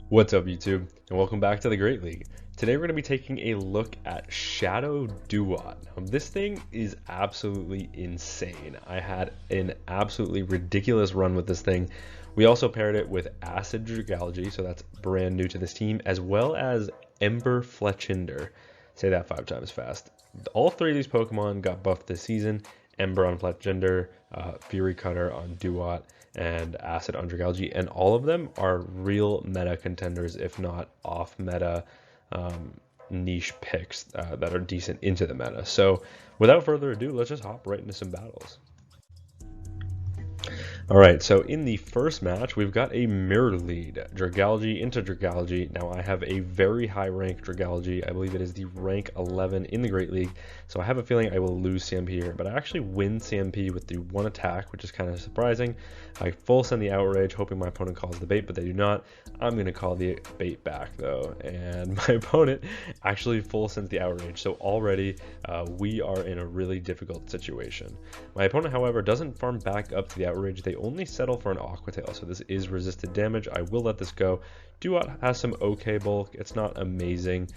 What's up YouTube, and welcome back to the Great League. Today we're going to be taking a look at Shadow DEWOTT. This thing is absolutely insane. I had an absolutely ridiculous run with this thing. We also paired it with Acid Dragalge, so that's brand new to this team, as well as Ember Fletchinder. Say that 5 times fast. All three of these Pokemon got buffed this season. Ember on Fletchinder, Fury Cutter on DEWOTT, and Acid on Dragalge, and all of them are real meta contenders, if not off meta niche picks that are decent into the meta. So without further ado, let's just hop right into some battles. Alright, so in the first match, we've got a mirror lead, Dragalge into Dragalge. Now I have a very high rank Dragalge. I believe it is the rank 11 in the Great League, so I have a feeling I will lose CMP here, but I actually win CMP with the one attack, which is kind of surprising. I full send the Outrage, hoping my opponent calls the bait, but they do not. I'm going to call the bait back though, and my opponent actually full sends the Outrage, so already we are in a really difficult situation. My opponent, however, doesn't farm back up to the Outrage. They only settle for an Aqua Tail, so this is resisted damage. I will let this go. DEWOTT has some okay bulk. It's not amazing,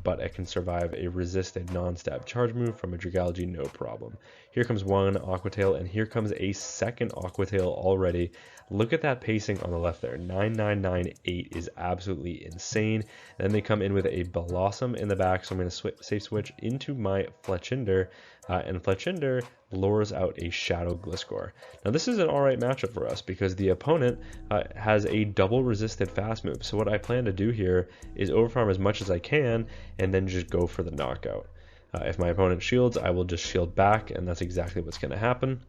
but it can survive a resisted non-stab charge move from a Dragalge, no problem. Here comes one Aqua Tail, and here comes a second Aqua Tail already. Look at that pacing on the left there. 9998 is absolutely insane. Then they come in with a Blossom in the back, so I'm going to safe switch into my Fletchinder, and Fletchinder lures out a Shadow Gliscor. Now this is an alright matchup for us because the opponent has a double resisted fast move. So what I plan to do here is overfarm as much as I can and then just go for the knockout. If my opponent shields, I will just shield back, and that's exactly what's going to happen.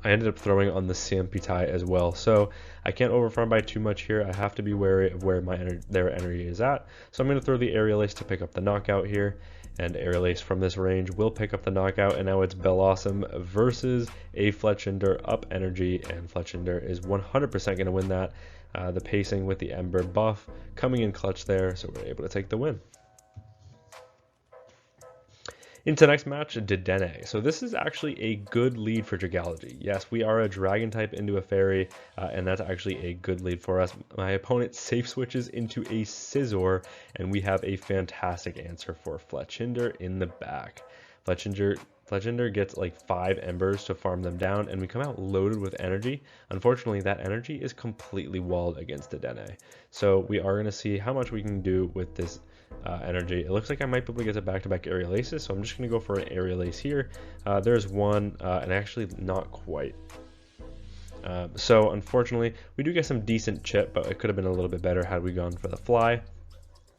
I ended up throwing on the CMP tie as well, so I can't overfarm by too much here. I have to be wary of where their energy is at. So I'm going to throw the Aerial Ace to pick up the knockout here, and Aerial Ace from this range will pick up the knockout, and now it's Blossom versus a Fletchinder up energy, and Fletchinder is 100% going to win that. The pacing with the Ember buff coming in clutch there, so we're able to take the win. Into next match, Dedenne. So this is actually a good lead for Dragalge. Yes, we are a dragon type into a fairy, and that's actually a good lead for us. My opponent safe switches into a Scizor, and we have a fantastic answer for Fletchinder in the back. Fletchinder gets like 5 embers to farm them down, and we come out loaded with energy. Unfortunately, that energy is completely walled against Dedenne. So we are going to see how much we can do with this energy. It looks like I might be able to get a back-to-back Aerial Aces, so I'm just going to go for an Aerial Ace here. There's one, and actually not quite. So unfortunately, we do get some decent chip, but it could have been a little bit better had we gone for the fly.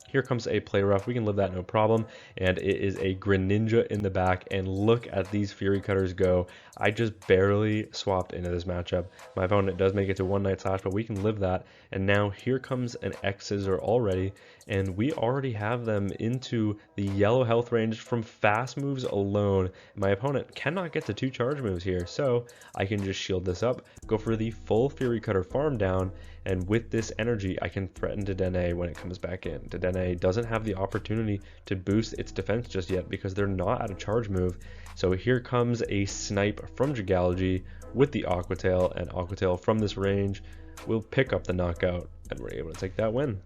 Here comes a Play Rough. We can live that no problem. And it is a Greninja in the back. And look at these Fury Cutters go. I just barely swapped into this matchup. My opponent does make it to one Night Slash, but we can live that. And now here comes an X-Scissor already. And we already have them into the yellow health range from fast moves alone. My opponent cannot get to 2 charge moves here. So I can just shield this up, go for the full Fury Cutter farm down. And with this energy, I can threaten Dedenne when it comes back in. Dedenne doesn't have the opportunity to boost its defense just yet because they're not at a charge move. So here comes a snipe from Dragalge with the Aqua Tail, and Aqua Tail from this range will pick up the knockout, and we're able to take that win.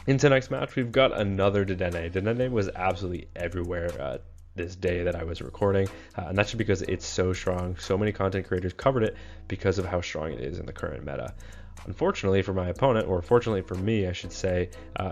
Into next match, we've got another Dedenne. Dedenne was absolutely everywhere this day that I was recording, and that's just because it's so strong. So many content creators covered it because of how strong it is in the current meta. Unfortunately for my opponent, or fortunately for me I should say,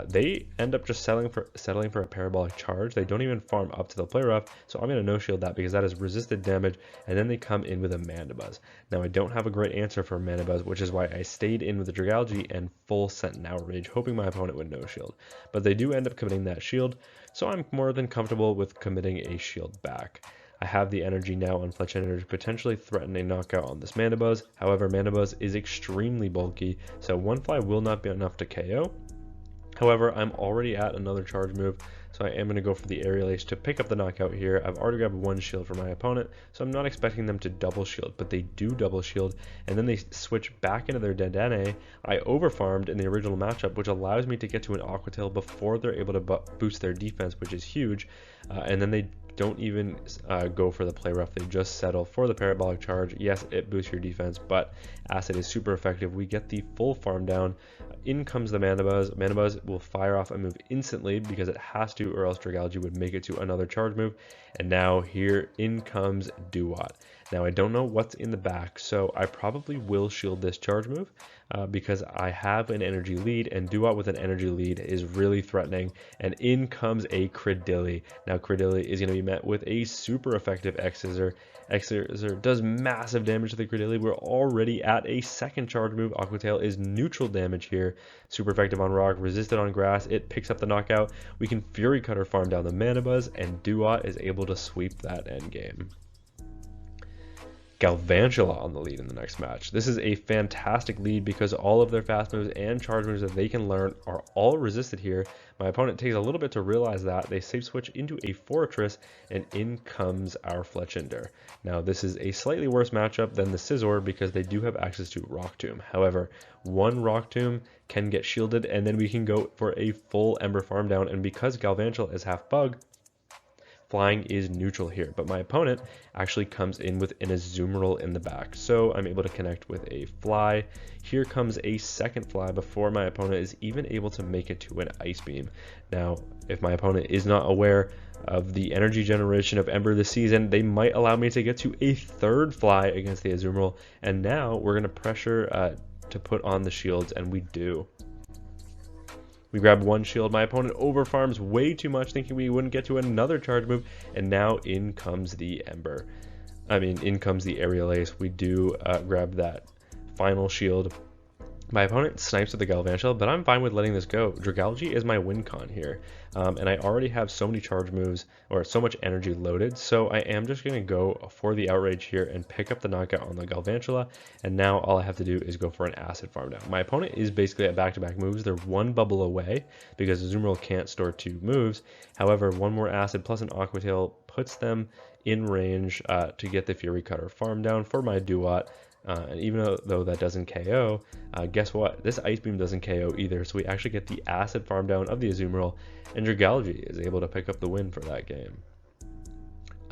they end up just settling for a parabolic charge. They don't even farm up to the Play Rough, so I'm going to no shield that because that is resisted damage, and then they come in with a Mandibuzz. Now I don't have a great answer for Mandibuzz, which is why I stayed in with the Dragalge and full sent an Outrage, hoping my opponent would no shield. But they do end up committing that shield, so I'm more than comfortable with committing a shield back. I have the energy now on Fletchinder to potentially threaten a knockout on this Mandibuzz. However, Mandibuzz is extremely bulky, so one fly will not be enough to KO. However, I'm already at another charge move, so I am going to go for the Aerial Ace to pick up the knockout here. I've already grabbed 1 shield for my opponent, so I'm not expecting them to double shield, but they do double shield, and then they switch back into their Dedenne. I overfarmed in the original matchup, which allows me to get to an Aqua Tail before they're able to boost their defense, which is huge, and then they don't even go for the play rough. They just settle for the parabolic charge. Yes, it boosts your defense, but acid is super effective. We get the full farm down. In comes the Mana Buzz. Mana Buzz will fire off a move instantly because it has to, or else Dragalge would make it to another charge move. And now here in comes DEWOTT. Now I don't know what's in the back, so I probably will shield this charge move because I have an energy lead, and DEWOTT with an energy lead is really threatening. And in comes a Cradilly. Now Cradilly is going to be met with a super effective X-Scissor. X-Scissor does massive damage to the Cradilly. We're already at a second charge move. Aqua Tail is neutral damage here. Super effective on rock, resisted on grass. It picks up the knockout. We can Fury Cutter farm down the Mana Buzz, and DEWOTT is able to sweep that end game. Galvantula on the lead in the next match. This is a fantastic lead because all of their fast moves and charge moves that they can learn are all resisted here. My opponent takes a little bit to realize that. They safe switch into a Fortress, and in comes our Fletchinder. Now this is a slightly worse matchup than the Scizor because they do have access to Rock Tomb. However, one Rock Tomb can get shielded, and then we can go for a full Ember farm down, and because Galvantula is half bug, flying is neutral here, but my opponent actually comes in with an Azumarill in the back, so I'm able to connect with a Fly. Here comes a second Fly before my opponent is even able to make it to an Ice Beam. Now, if my opponent is not aware of the energy generation of Ember this season, they might allow me to get to a third Fly against the Azumarill, and now we're going to pressure to put on the shields, and we do. We grab one shield. My opponent overfarms way too much, thinking we wouldn't get to another charge move, and now in comes the Ember. In comes the Aerial Ace. We do grab that final shield. My opponent snipes with the Galvantula, but I'm fine with letting this go. Dragalge is my win con here, and I already have so many charge moves, or so much energy loaded, so I am just going to go for the Outrage here and pick up the knockout on the Galvantula, and now all I have to do is go for an Acid farm down. My opponent is basically at back-to-back moves. They're one bubble away because Azumarill can't store two moves. However, one more Acid plus an Aqua Tail puts them in range to get the Fury Cutter farm down for my DEWOTT. And even though that doesn't KO, guess what? This Ice Beam doesn't KO either, so we actually get the Acid farm down of the Azumarill, and Dragalge is able to pick up the win for that game.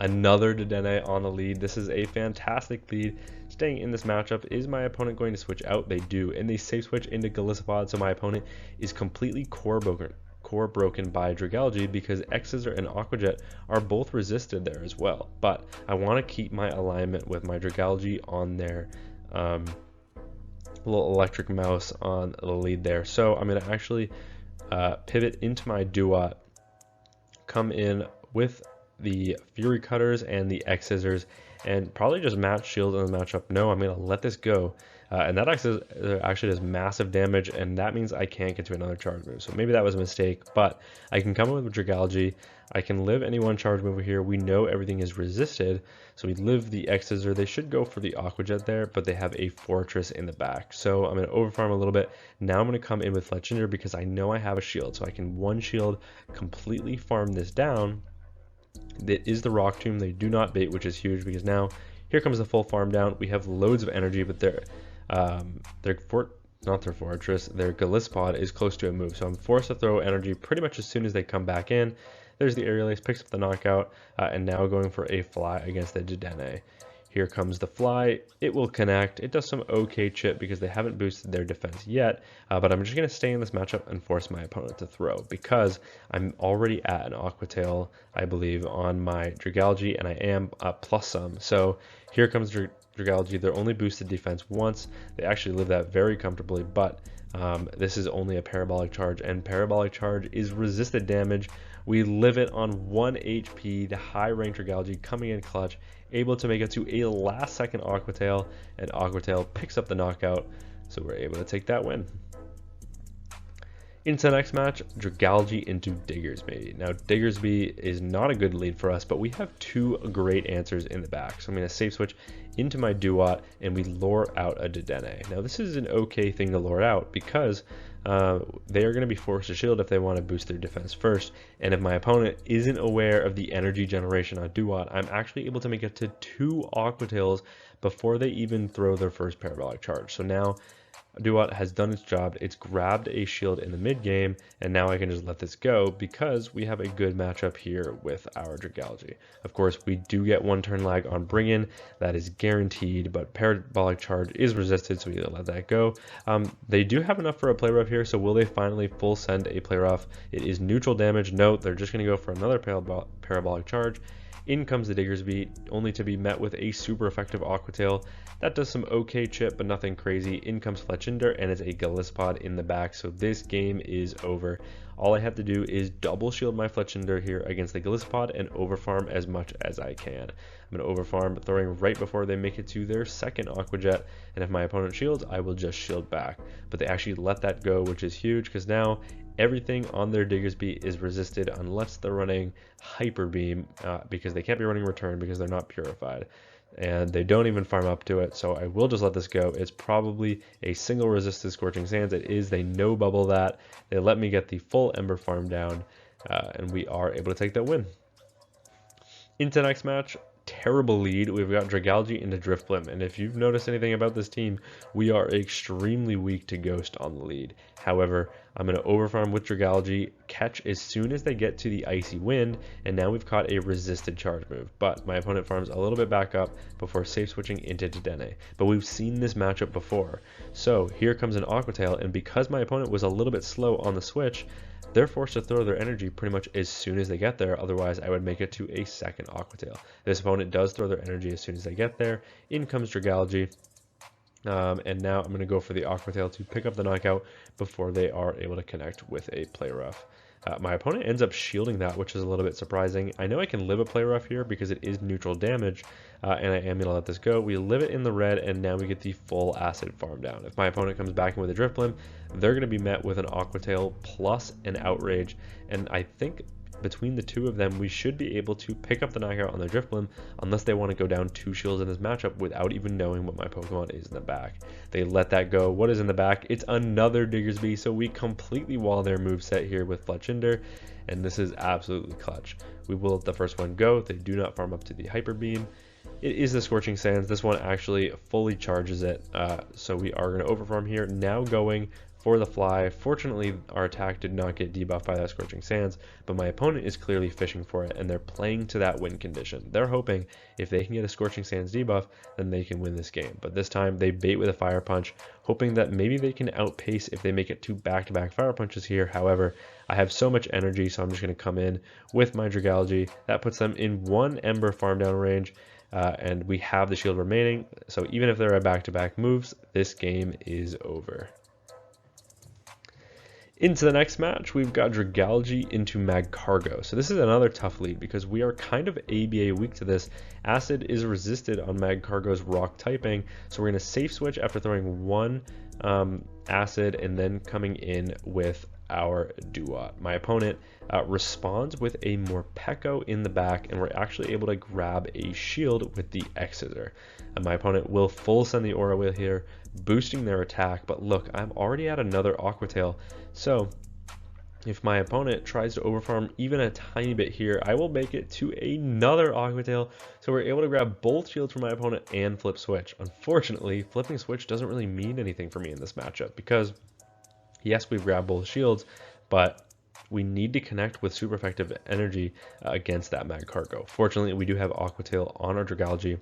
Another Dedenne on the lead. This is a fantastic lead. Staying in this matchup, is my opponent going to switch out? They do, and they safe switch into Golisopod, so my opponent is completely core broken by Dragalge because X-Scissor and Aqua Jet are both resisted there as well. But I want to keep my alignment with my Dragalge on their little electric mouse on the lead there. So I'm going to actually pivot into my DEWOTT, come in with the Fury Cutters and the X-Scissors, and probably just match shield in the matchup. No, I'm going to let this go. And that actually does massive damage, and that means I can't get to another charge move. So maybe that was a mistake, but I can come in with Dragalge. I can live any one charge move here. We know everything is resisted, so we live the X-Scissor. They should go for the Aqua Jet there, but they have a Fortress in the back. So I'm going to overfarm a little bit. Now I'm going to come in with Fletchinder because I know I have a shield, so I can one shield completely farm this down. That is the Rock Tomb. They do not bait, which is huge because now here comes the full farm down. We have loads of energy, but not their Fortress, their Golisopod is close to a move, so I'm forced to throw energy pretty much as soon as they come back in. There's the Aerial Ace, picks up the knockout, and now going for a Fly against the Dedenne. Here comes the Fly. It will connect. It does some okay chip because they haven't boosted their defense yet, but I'm just going to stay in this matchup and force my opponent to throw because I'm already at an Aqua Tail, I believe, on my Dragalge, and I am plus some. So here comes Dragalge. They're only boosted defense once. They actually live that very comfortably, but this is only a Parabolic Charge, and Parabolic Charge is resisted damage. We live it on 1 HP, the high rank Dragalge coming in clutch, able to make it to a last second Aqua Tail, and Aqua Tail picks up the knockout, so we're able to take that win. Into the next match, Dragalge into Diggersby. Now, Diggersby is not a good lead for us, but we have two great answers in the back. So I'm going to safe switch into my DEWOTT, and we lure out a Dedenne. Now, this is an okay thing to lure out because they are going to be forced to shield if they want to boost their defense first. And if my opponent isn't aware of the energy generation on DEWOTT, I'm actually able to make it to 2 Aqua Tails before they even throw their first Parabolic Charge. So now DEWOTT has done its job. It's grabbed a shield in the mid game, and now I can just let this go because we have a good matchup here with our Dragalge. Of course, we do get one turn lag on bring in. That is guaranteed, but parabolic charge is resisted, so we let that go. They do have enough for a play rough here, so will they finally full send a play rough? It is neutral damage. No, they're just going to go for another parabolic charge. In comes the Diggersby, only to be met with a super effective Aqua Tail. That does some okay chip, but nothing crazy. In comes Fletchinder, and it's a Gallipod in the back, so this game is over. All I have to do is double shield my Fletchinder here against the Gallipod and overfarm as much as I can. I'm going to overfarm, throwing right before they make it to their second Aqua Jet, and if my opponent shields, I will just shield back. But they actually let that go, which is huge, because now everything on their Diggersby is resisted unless they're running Hyper Beam, because they can't be running Return because they're not purified. And they don't even farm up to it, so I will just let this go. It's probably a single resisted Scorching Sands. It is. They no bubble that. They let me get the full Ember farm down, and we are able to take that win. Into next match. Terrible lead. We've got Dragalge into Driftblim, and if you've noticed anything about this team, we are extremely weak to Ghost on the lead. However, I'm going to overfarm with Dragalge, catch as soon as they get to the Icy Wind, and now we've caught a resisted charge move. But my opponent farms a little bit back up before safe switching into Dedenne. But we've seen this matchup before. So here comes an Aqua Tail, and because my opponent was a little bit slow on the switch, they're forced to throw their energy pretty much as soon as they get there. Otherwise, I would make it to a second Aqua Tail. This opponent does throw their energy as soon as they get there. In comes Dragalge. And now I'm going to go for the Aqua Tail to pick up the knockout before they are able to connect with a play rough. My opponent ends up shielding that, which is a little bit surprising. I know I can live a play rough here because it is neutral damage, and I am going to let this go. We live it in the red, and now we get the full acid farm down. If my opponent comes back in with a Driftblim, they're going to be met with an Aqua Tail plus an Outrage, and I think between the two of them, we should be able to pick up the knockout on their Driftblim unless they want to go down 2 shields in this matchup without even knowing what my Pokemon is in the back. They let that go. What is in the back? It's another Diggersby, so we completely wall their moveset here with Fletchinder, and this is absolutely clutch. We will let the first one go. They do not farm up to the Hyper Beam. It is the Scorching Sands. This one actually fully charges it, so we are going to overfarm here. Now going for the fly. Fortunately, our attack did not get debuffed by that Scorching Sands, but my opponent is clearly fishing for it, and they're playing to that win condition. They're hoping if they can get a Scorching Sands debuff, then they can win this game. But this time, they bait with a Fire Punch, hoping that maybe they can outpace if they make it 2 back-to-back Fire Punches here. However, I have so much energy, so I'm just going to come in with my Dragalge. That puts them in 1 Ember farm down range, and we have the shield remaining. So even if there are back-to-back moves, this game is over. Into the next match, we've got Dragalge into Magcargo. So this is another tough lead because we are kind of ABA weak to this. Acid is resisted on Magcargo's rock typing, so we're going to safe switch after throwing 1 acid and then coming in with our DEWOTT. My opponent responds with a Morpeko in the back, and we're actually able to grab a shield with the X-Scissor. And my opponent will full send the Aura Wheel here, boosting their attack, but look, I'm already at another Aqua Tail, so if my opponent tries to overfarm even a tiny bit here, I will make it to another Aqua Tail, so we're able to grab both shields from my opponent and flip switch. Unfortunately, flipping switch doesn't really mean anything for me in this matchup, because yes, we've grabbed both shields, but we need to connect with super effective energy against that Magcargo. Fortunately, we do have Aqua Tail on our Dragalge.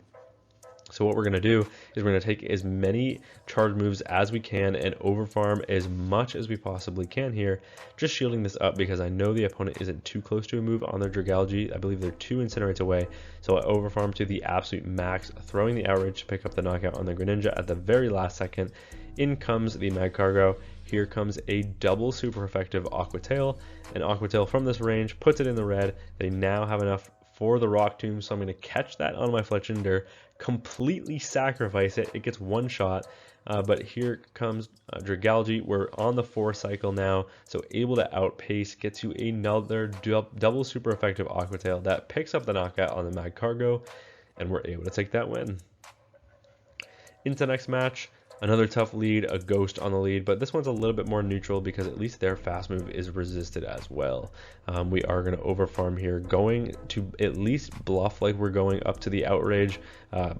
So what we're going to do is we're going to take as many charge moves as we can and overfarm as much as we possibly can here, just shielding this up because I know the opponent isn't too close to a move on their Dragalge. I believe they're 2 Incinerates away, so I overfarm to the absolute max, throwing the Outrage to pick up the knockout on the Greninja at the very last second. In comes the Magcargo. Here comes a double super effective Aqua Tail. An Aqua Tail from this range puts it in the red. They now have enough for the Rock Tomb, so I'm going to catch that on my Fletchinder, completely sacrifice it. It gets 1 shot, but here comes Dragalge. We're on the 4 cycle now, so able to outpace, get to another double super effective Aqua Tail that picks up the knockout on the Magcargo, and we're able to take that win. Into the next match. Another tough lead, a Ghost on the lead, but this one's a little bit more neutral because at least their fast move is resisted as well. We are going to overfarm here, going to at least bluff like we're going up to the Outrage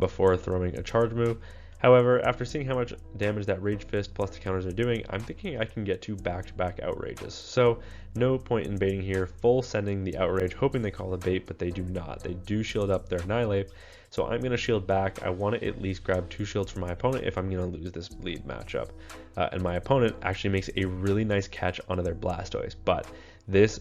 before throwing a charge move. However, after seeing how much damage that Rage Fist plus the counters are doing, I'm thinking I can get to back-to-back outrages. So no point in baiting here, full sending the outrage, hoping they call a bait, but they do not. They do shield up their Annihilate, so I'm going to shield back. I want to at least grab 2 shields from my opponent if I'm going to lose this lead matchup. And my opponent actually makes a really nice catch onto their Blastoise, but this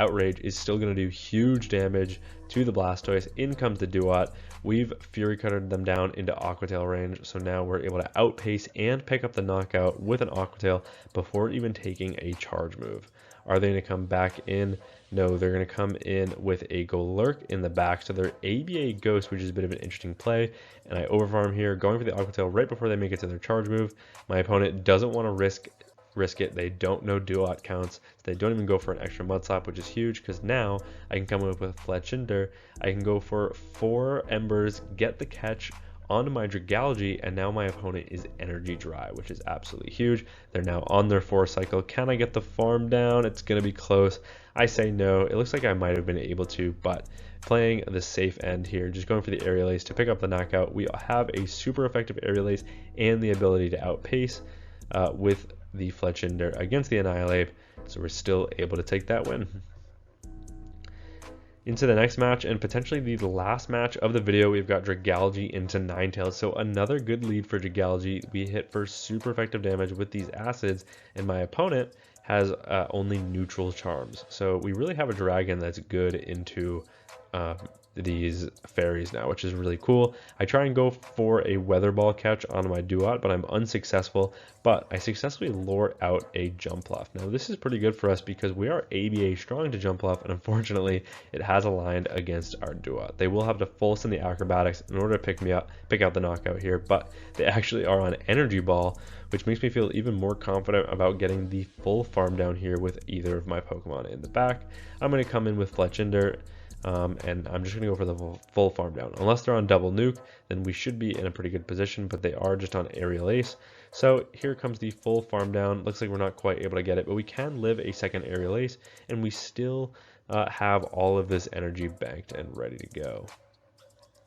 outrage is still going to do huge damage to the Blastoise. In comes the DEWOTT. We've Fury Cuttered them down into Aqua Tail range, so now we're able to outpace and pick up the knockout with an Aqua Tail before even taking a charge move. Are they going to come back in? No, they're going to come in with a Golurk in the back, so they're ABA Ghost, which is a bit of an interesting play, and I overfarm here, going for the Aqua Tail right before they make it to their charge move. My opponent doesn't want to risk it. They don't know DEWOTT counts, so they don't even go for an extra Mud Slap, which is huge because now I can come up with Fletchinder. I can go for 4 Embers, get the catch onto my Dragalge, and now my opponent is energy dry, which is absolutely huge. They're now on their 4th cycle. Can I get the farm down? It's going to be close. I say no. It looks like I might have been able to, but playing the safe end here, just going for the Aerial Ace to pick up the knockout. We have a super effective Aerial Ace and the ability to outpace with the Fletchinder against the Annihilate, so we're still able to take that win. Into the next match, and potentially the last match of the video, we've got Dragalge into Ninetales. So another good lead for Dragalge. We hit for super effective damage with these acids, and my opponent has only neutral charms. So we really have a dragon that's good into these fairies now, which is really cool. I try and go for a Weather Ball catch on my DEWOTT, but I'm unsuccessful. But I successfully lure out a Jumpluff. Now this is pretty good for us because we are ABA strong to Jumpluff, and unfortunately it has aligned against our DEWOTT. They will have to full send the acrobatics in order to pick out the knockout here, but they actually are on Energy Ball, which makes me feel even more confident about getting the full farm down here with either of my Pokemon in the back. I'm going to come in with Fletchinder. And I'm just going to go for the full farm down. Unless they're on double nuke, then we should be in a pretty good position, but they are just on Aerial Ace. So here comes the full farm down. Looks like we're not quite able to get it, but we can live a second Aerial Ace, and we still have all of this energy banked and ready to go.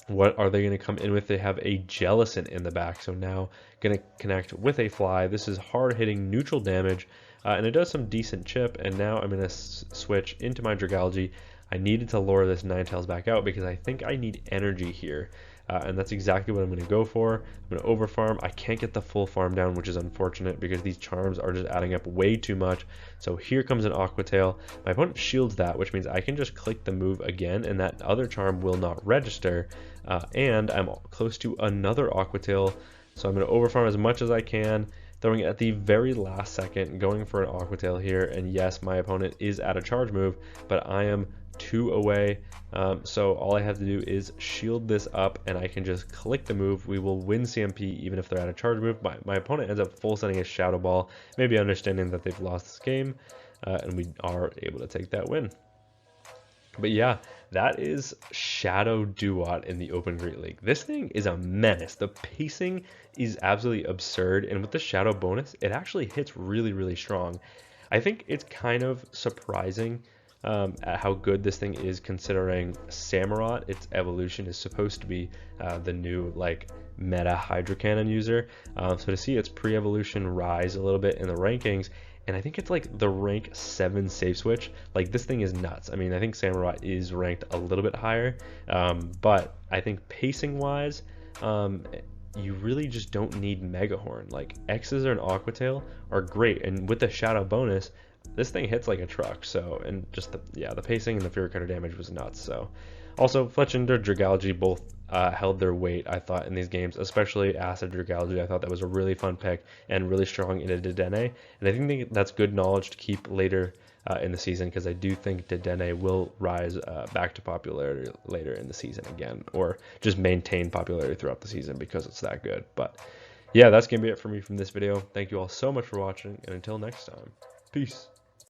What are they going to come in with? They have a Jellicent in the back, so now going to connect with a Fly. This is hard-hitting neutral damage, and it does some decent chip, and now I'm going to switch into my Dragalge. I needed to lure this Ninetales back out because I think I need energy here, and that's exactly what I'm going to go for. I'm going to overfarm. I can't get the full farm down, which is unfortunate because these charms are just adding up way too much. So here comes an Aqua Tail. My opponent shields that, which means I can just click the move again, and that other charm will not register, and I'm close to another Aqua Tail, so I'm going to overfarm as much as I can, throwing it at the very last second, going for an Aqua Tail here, and yes, my opponent is at a charge move, but I am 2 away, so all I have to do is shield this up and I can just click the move. We will win CMP even if they're at a charge move. My opponent ends up full sending a Shadow Ball, maybe understanding that they've lost this game, and we are able to take that win. But yeah, that is Shadow DEWOTT in the Open Great League. This thing is a menace. The pacing is absolutely absurd, and with the Shadow bonus, it actually hits really, really strong. I think it's kind of surprising at how good this thing is, considering Samurott, its evolution, is supposed to be the new meta Hydro Cannon user. So to see its pre-evolution rise a little bit in the rankings, and I think it's like the rank 7 safe switch. Like, this thing is nuts. I mean, I think Samurott is ranked a little bit higher, but I think pacing wise, you really just don't need Megahorn. Like, X's or an Aqua Tail are great, and with the Shadow bonus, this thing hits like a truck. So, and just the pacing and the Fury Cutter damage was nuts. So also Fletchinder, Dragalge both held their weight, I thought, in these games, especially Acid Dragalge. I thought that was a really fun pick and really strong in a Dedenne, and I think that's good knowledge to keep later in the season, because I do think Dedenne will rise back to popularity later in the season again, or just maintain popularity throughout the season because it's that good. But yeah, that's gonna be it for me from this video. Thank you all so much for watching, and until next time, peace.